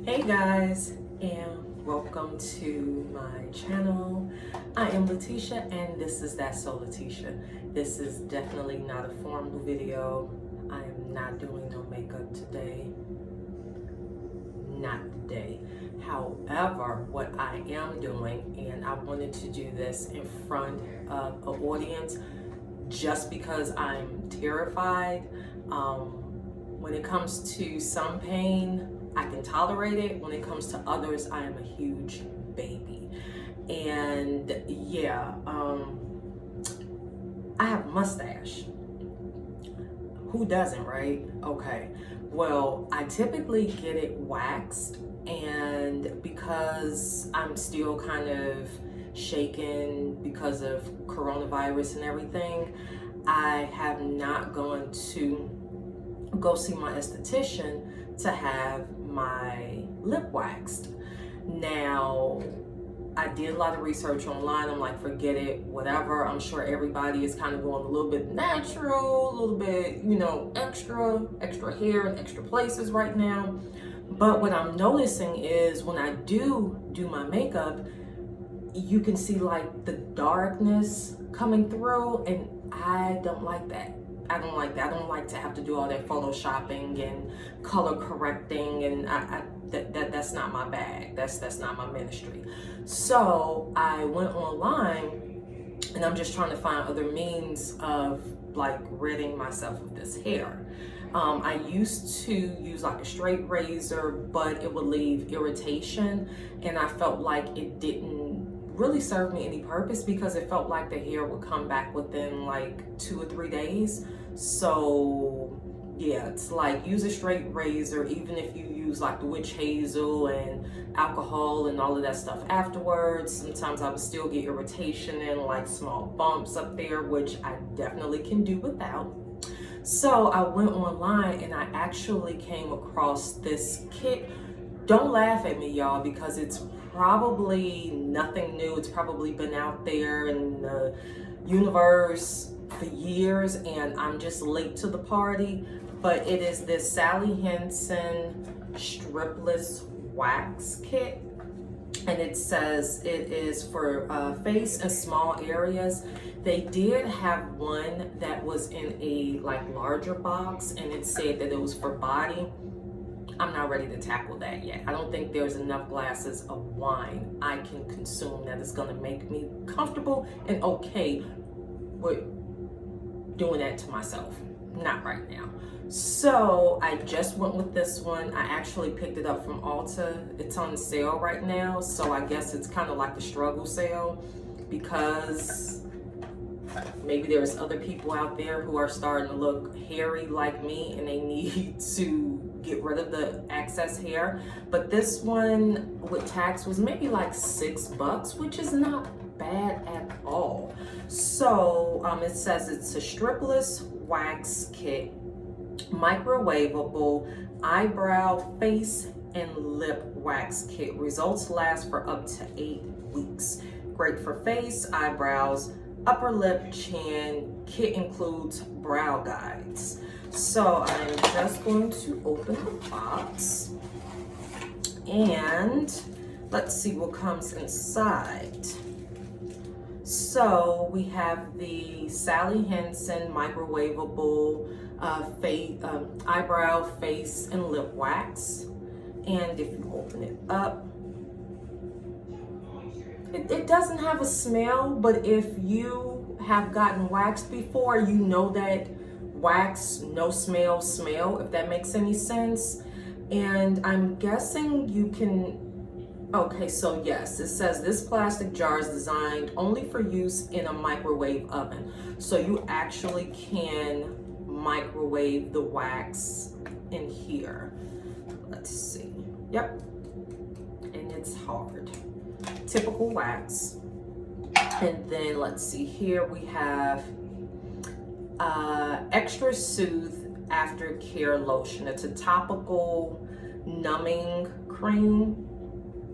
Hey guys, and welcome to my channel. I am Letitia, and this is That So Letitia. This is definitely not a formal video. I am not doing no makeup today. Not today. However, what I am doing, and I wanted to do this in front of an audience just because I'm terrified. When it comes to some pain, I can tolerate it. When it comes to others, I am a huge baby. And yeah, I have a mustache. Who doesn't, right? Okay. Well, I typically get it waxed, and because I'm still kind of shaken because of coronavirus and everything, I have not gone to go see my esthetician to have my lip waxed. Now, I did a lot of research online. I'm like, forget it, whatever. I'm sure everybody is kind of going a little bit natural, a little bit, extra hair in extra places right now. But what I'm noticing is when I do my makeup, you can see like the darkness coming through, and I don't like that. I don't like that. I don't like to have to do all that photoshopping and color correcting, and that's not my bag. That's not my ministry. So I went online, and I'm just trying to find other means of like ridding myself of this hair. I used to use like a straight razor, but it would leave irritation, and I felt like it didn't really serve me any purpose because it felt like the hair would come back within like 2 or 3 days. So yeah, it's like use a straight razor, even if you use like the witch hazel and alcohol and all of that stuff afterwards. Sometimes I would still get irritation and like small bumps up there, which I definitely can do without. So I went online and I actually came across this kit. Don't laugh at me, y'all, because it's probably nothing new. It's probably been out there in the universe for years, and I'm just late to the party. But it is this Sally Henson Stripless Wax Kit, and it says it is for face and small areas. They did have one that was in a like larger box, and it said that it was for body. I'm not ready to tackle that yet. I don't think there's enough glasses of wine I can consume that is gonna make me comfortable and okay with doing that to myself. Not right now. So I just went with this one. I actually picked it up from Ulta. It's on sale right now, so I guess it's kind of like the struggle sale, because maybe there's other people out there who are starting to look hairy like me and they need to get rid of the excess hair. But this one with tax was maybe like $6, which is not bad at all. So it says it's a stripless wax kit, microwavable eyebrow, face, and lip wax kit. Results last for up to 8 weeks. Great for face, eyebrows, upper lip, chin. Kit includes brow guides. So I'm just going to open the box and let's see what comes inside. So we have the Sally Hansen microwavable eyebrow, face, and lip wax. And if you open it up, it doesn't have a smell, but if you have gotten waxed before, you know that wax, no smell, if that makes any sense. And I'm guessing you can, okay, so yes, it says this plastic jar is designed only for use in a microwave oven. So you actually can microwave the wax in here. Let's see. Yep. And it's hard. Typical wax. And then let's see here, we have Extra Soothe Aftercare Lotion. It's a topical numbing cream.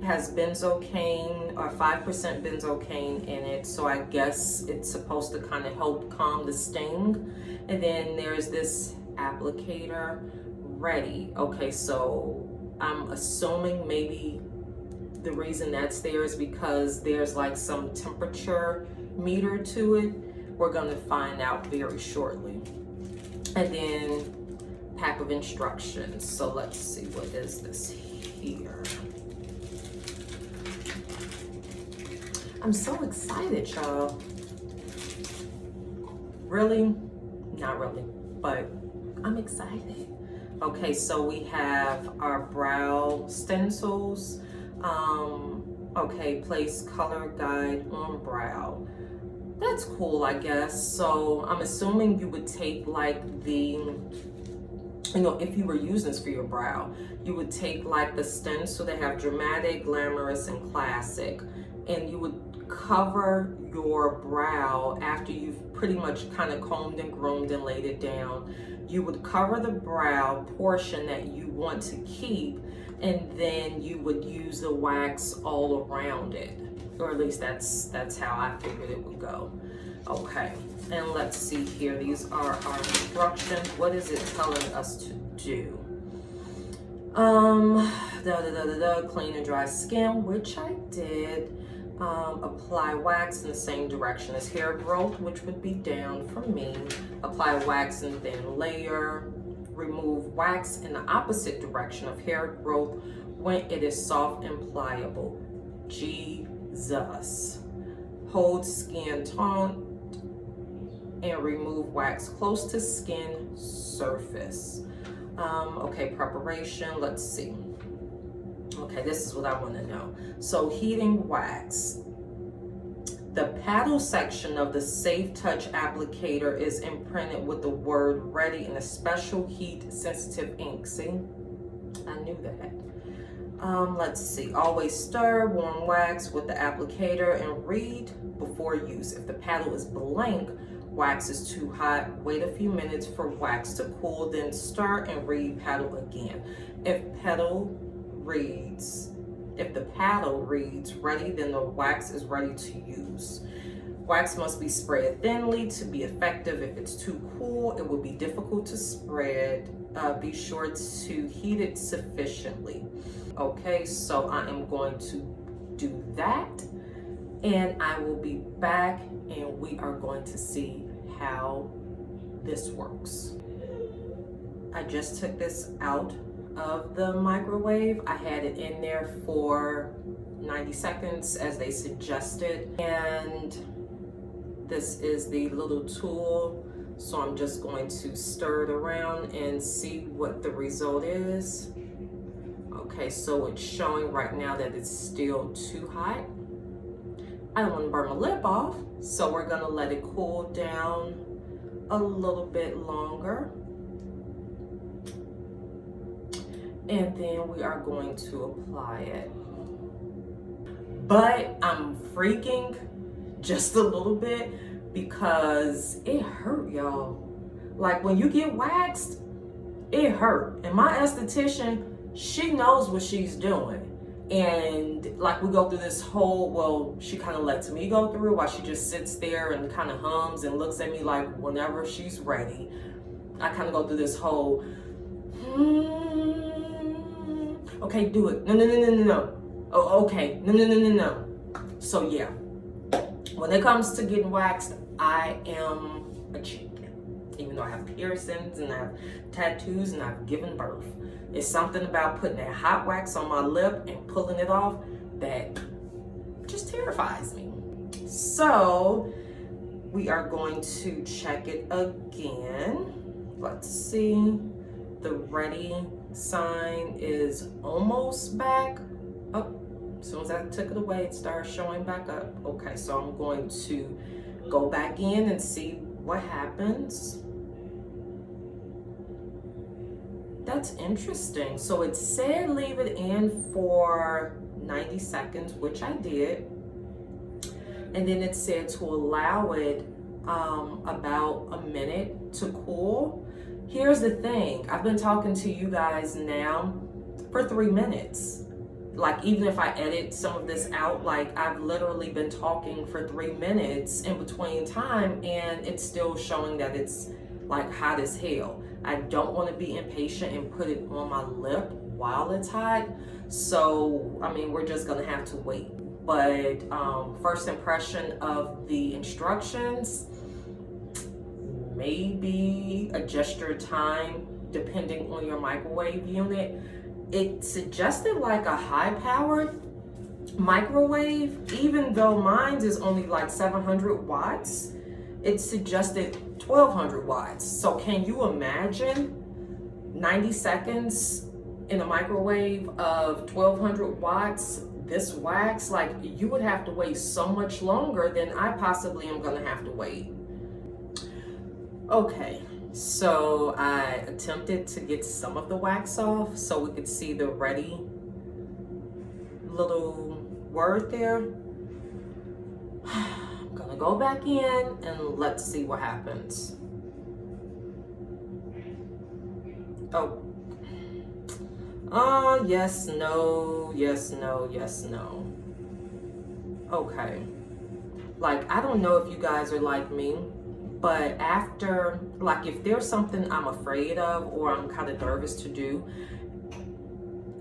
It has benzocaine or 5% benzocaine in it, so I guess it's supposed to kind of help calm the sting. And then there's this applicator ready. Okay, so I'm assuming maybe the reason that's there is because there's like some temperature meter to it. We're gonna find out very shortly. And then pack of instructions. So let's see, what is this here? I'm so excited, y'all. Really? Not really, but I'm excited. Okay, so we have our brow stencils. Okay, place color guide on brow. That's cool, I guess. So I'm assuming you would take like the, if you were using this for your brow, you would take like the stencil that have dramatic, glamorous, and classic, and you would cover your brow after you've pretty much kind of combed and groomed and laid it down. You would cover the brow portion that you want to keep, and then you would use the wax all around it, or at least that's how I figured it would go. Okay, and let's see here. These are our instructions. What is it telling us to do? Clean and dry skin, which I did. Apply wax in the same direction as hair growth, which would be down for me. Apply wax in thin layer. Remove wax in the opposite direction of hair growth when it is soft and pliable. Jesus. Hold skin taut and remove wax close to skin surface. Okay, preparation, let's see. Okay, this is what I want to know. So heating wax. The paddle section of the Safe Touch applicator is imprinted with the word ready in a special heat sensitive ink. See, I knew that. Let's see, always stir warm wax with the applicator and read before use. If the paddle is blank, wax is too hot, wait a few minutes for wax to cool, then stir and read paddle again. If the paddle reads ready, then the wax is ready to use. Wax must be spread thinly to be effective. If it's too cool, it will be difficult to spread. Be sure to heat it sufficiently. Okay, so I am going to do that, and I will be back, and we are going to see how this works. I just took this out of the microwave. I had it in there for 90 seconds as they suggested, and this is the little tool, so I'm just going to stir it around and see what the result is. Okay, so it's showing right now that it's still too hot. I don't want to burn my lip off, so we're gonna let it cool down a little bit longer. And then we are going to apply it. But I'm freaking just a little bit because it hurt, y'all. Like when you get waxed, it hurt. And my esthetician, she knows what she's doing. And like we go through this whole, well, she kind of lets me go through while she just sits there and kind of hums and looks at me like whenever she's ready. I kind of go through this whole, okay, do it. No. Oh, okay. No. So yeah, when it comes to getting waxed, I am a chicken. Even though I have piercings and I have tattoos and I've given birth. It's something about putting that hot wax on my lip and pulling it off that just terrifies me. So we are going to check it again. Let's see. The ready sign is almost back. Oh, as soon as I took it away, it started showing back up. Okay, so I'm going to go back in and see what happens. That's interesting. So it said leave it in for 90 seconds, which I did. And then it said to allow it about a minute to cool. Here's the thing. I've been talking to you guys now for 3 minutes. Like even if I edit some of this out, like I've literally been talking for 3 minutes in between time, and it's still showing that it's like hot as hell. I don't want to be impatient and put it on my lip while it's hot. So, I mean, we're just gonna have to wait. But first impression of the instructions, maybe adjust your time depending on your microwave unit. It suggested like a high-powered microwave, even though mine's is only like 700 watts. It suggested 1200 watts. So can you imagine 90 seconds in a microwave of 1200 watts? This wax, like, you would have to wait so much longer than I possibly am gonna have to wait. Okay, so I attempted to get some of the wax off so we could see the ready little word there. I'm gonna go back in and let's see what happens. Oh, yes, no, yes, no, yes, no. Okay. Like, I don't know if you guys are like me, but after, like, if there's something I'm afraid of or I'm kind of nervous to do,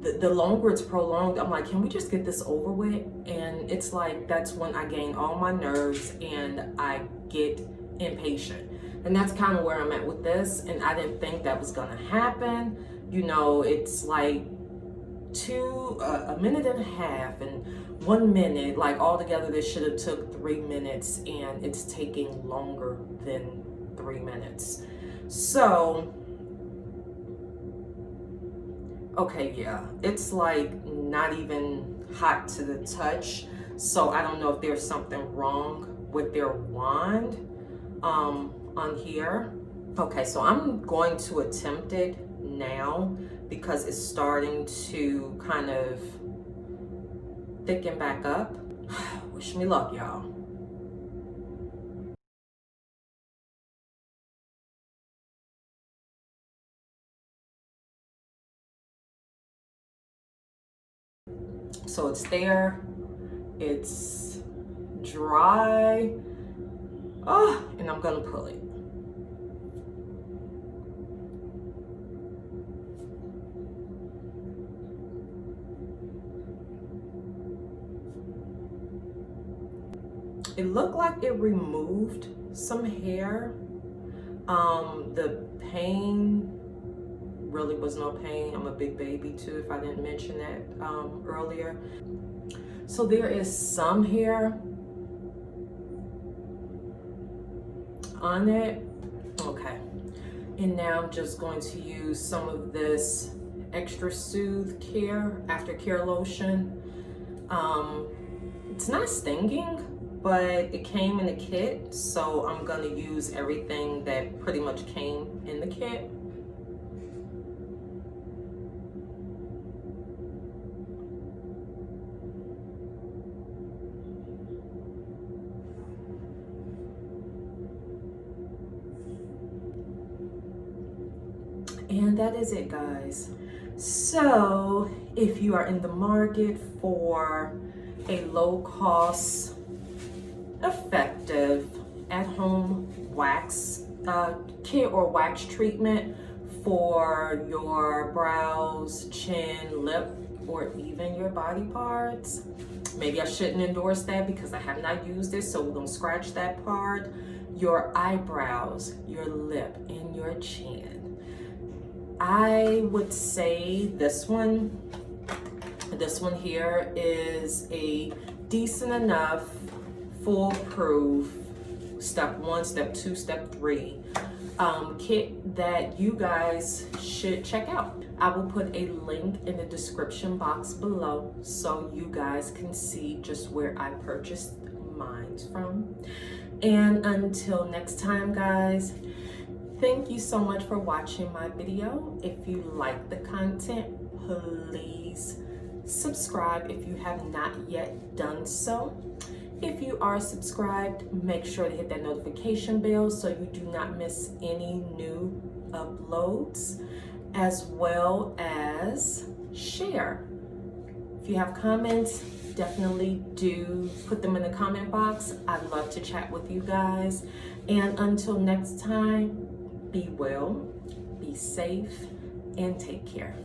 the longer it's prolonged, I'm like, can we just get this over with? And it's like, that's when I gain all my nerves and I get impatient. And that's kind of where I'm at with this. And I didn't think that was gonna happen. You know, it's like a minute and a half and 1 minute, like altogether this should have took 3 minutes and it's taking longer than 3 minutes. So, okay, yeah, it's like not even hot to the touch. So I don't know if there's something wrong with their wand on here. Okay, so I'm going to attempt it now because it's starting to kind of thicken back up. Wish me luck, y'all. So it's there, it's dry. Oh, and I'm gonna pull it. It looked like it removed some hair. The pain really was no pain. I'm a big baby too, if I didn't mention that earlier. So there is some hair on it. Okay, and now I'm just going to use some of this Extra Soothe Care Aftercare lotion. It's not stinging, but it came in a kit, so I'm gonna use everything that pretty much came in the kit. And that is it, guys. So if you are in the market for a low-cost, effective at-home wax kit or wax treatment for your brows, chin, lip, or even your body parts, maybe I shouldn't endorse that because I have not used it, so we're gonna scratch that part. Your eyebrows, your lip, and your chin. I would say this one here is a decent enough, foolproof step 1, step 2, step 3 kit that you guys should check out. I will put a link in the description box below so you guys can see just where I purchased mine from. And until next time, guys, thank you so much for watching my video. If you like the content, please subscribe if you have not yet done so. If you are subscribed, make sure to hit that notification bell so you do not miss any new uploads, as well as share. If you have comments, definitely do put them in the comment box. I'd love to chat with you guys. And until next time, be well, be safe, and take care.